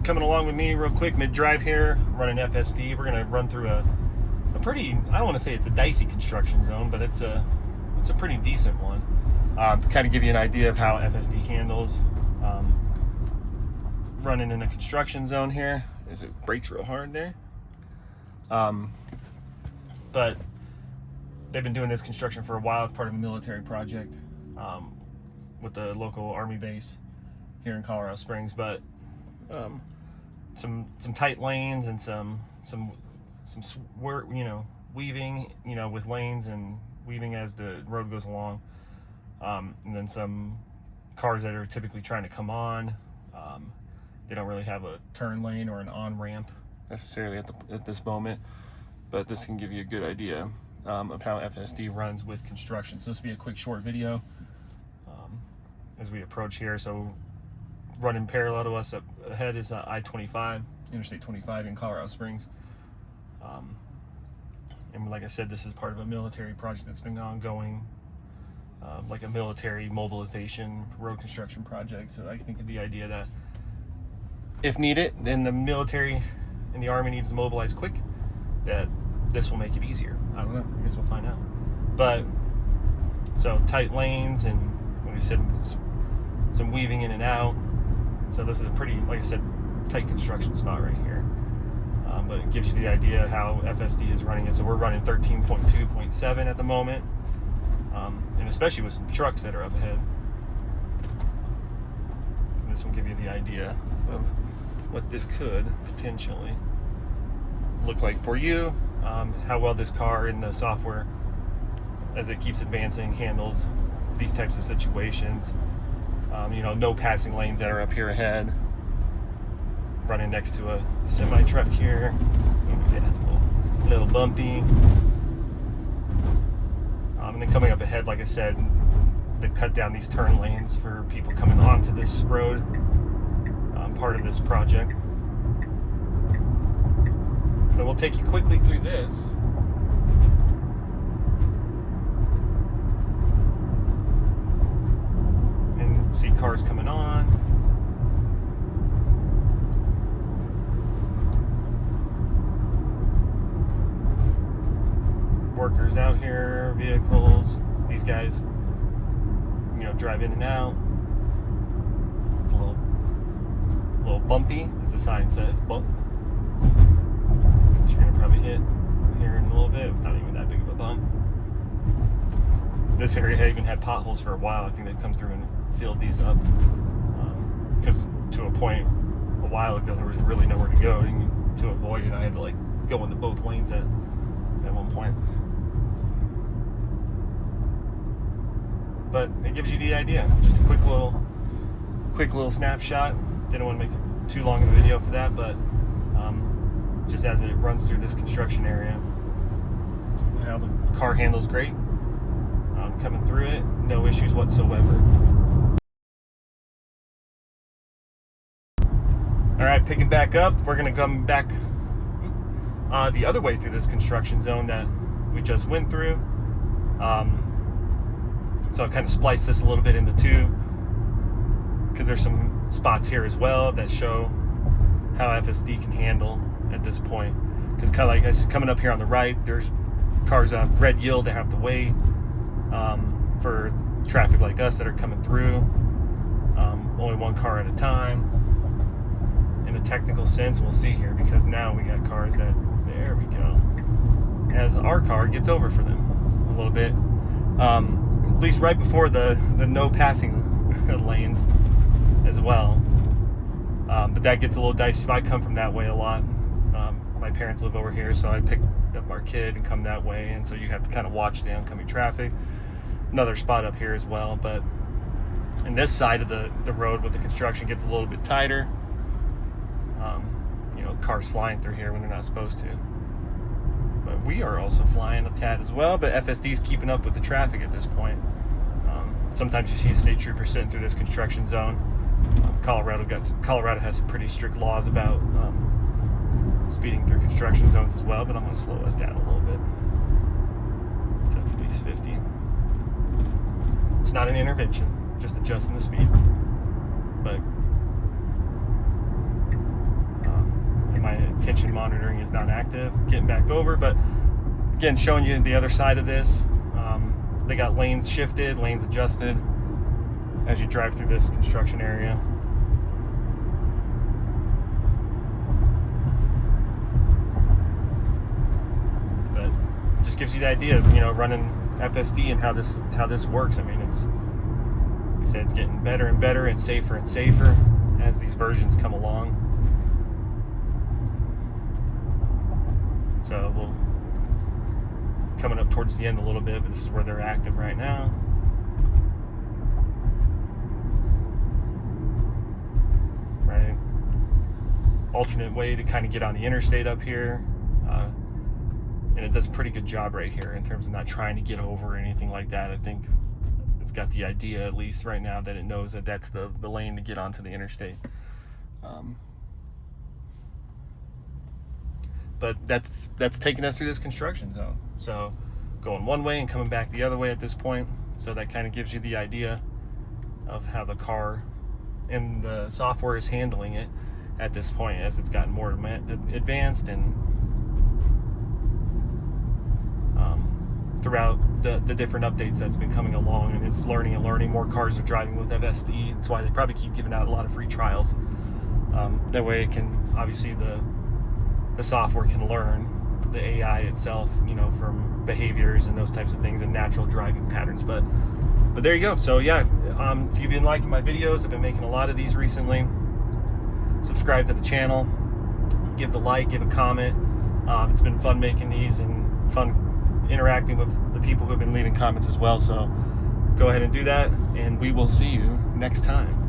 coming along with me real quick, mid-drive here, running FSD. We're gonna run through a pretty, I don't want to say it's a dicey construction zone, but it's a pretty decent one. To kind of give you an idea of how FSD handles running in a construction zone here. As it brakes real hard there. But they've been doing this construction for a while. It's part of a military project with the local Army base here in Colorado Springs. But some tight lanes and some weaving, with lanes and weaving as the road goes along, and then some cars that are typically trying to come on. They don't really have a turn lane or an on-ramp necessarily at this moment, but this can give you a good idea of how FSD runs with construction. So this will be a quick short video as we approach here. So running parallel to us up ahead is I-25, Interstate 25 in Colorado Springs. And like I said, this is part of a military project that's been ongoing, like a military mobilization road construction project. So I think of the idea that if needed, then the military and the Army needs to mobilize quick, that this will make it easier. I don't know. I guess we'll find out. But so tight lanes and, like I said, some weaving in and out. So this is a pretty, like I said, tight construction spot right here. But it gives you the idea how FSD is running it. So we're running 13.2.7 at the moment, and especially with some trucks that are up ahead. So this will give you the idea of what this could potentially look like for you, how well this car in the software, as it keeps advancing, handles these types of situations. No passing lanes that are up here ahead. Running next to a semi truck here. A little bumpy. And then coming up ahead, like I said, they cut down these turn lanes for people coming onto this road, part of this project. But we'll take you quickly through this. And see cars coming on. Workers out here, vehicles, these guys, drive in and out. It's a little bumpy, as the sign says, bump. Which you're gonna probably hit here in a little bit. It's not even that big of a bump. This area even had potholes for a while. I think they've come through and filled these up, because to a point a while ago there was really nowhere to go, and to avoid it I had to go into both lanes at one point. But it gives you the idea. Just a quick little snapshot. Didn't want to make it too long of a video for that, but just as it runs through this construction area, how the car handles great. Coming through it, no issues whatsoever. All right, picking back up. We're gonna come back the other way through this construction zone that we just went through. So I kind of spliced this a little bit into two, because there's some spots here as well that show how FSD can handle at this point. Because kind of like it's coming up here on the right, there's cars on red yield that have to wait for traffic like us that are coming through. Only one car at a time. In a technical sense, we'll see here, because now we got cars that, there we go, as our car gets over for them a little bit. At least right before the no passing lanes as well. But that gets a little dicey. I come from that way a lot. My parents live over here, so I pick up our kid and come that way, and so you have to kind of watch the oncoming traffic. Another spot up here as well, but in this side of the road with the construction gets a little bit tighter. Cars flying through here when they're not supposed to. But we are also flying a tad as well, but FSD's keeping up with the traffic at this point. Sometimes you see a state trooper sitting through this construction zone. Colorado has some pretty strict laws about speeding through construction zones as well, but I'm going to slow us down a little bit to at least 50. It's not an intervention, just adjusting the speed. But tension monitoring is not active. Getting back over, but again, showing you the other side of this. They got lanes shifted, lanes adjusted as you drive through this construction area. But just gives you the idea of, you know, running FSD and how this works. I mean, it's, you said, it's getting better and better and safer as these versions come along. So we'll coming up towards the end a little bit, but this is where they're active right now. Right, alternate way to kind of get on the interstate up here, and it does a pretty good job right here in terms of not trying to get over or anything like that. I think it's got the idea, at least right now, that it knows that that's the lane to get onto the interstate. But that's taking us through this construction zone. So going one way and coming back the other way at this point. So that kind of gives you the idea of how the car and the software is handling it at this point as it's gotten more advanced, and throughout the different updates that's been coming along, and it's learning and learning. More cars are driving with FSD. That's why they probably keep giving out a lot of free trials. That way it can, obviously the software can learn the AI itself, you know, from behaviors and those types of things and natural driving patterns. But there you go. So yeah, if you've been liking my videos, I've been making a lot of these recently. Subscribe to the channel, give the like, give a comment. It's been fun making these and fun interacting with the people who have been leaving comments as well. So go ahead and do that, and we will see you next time.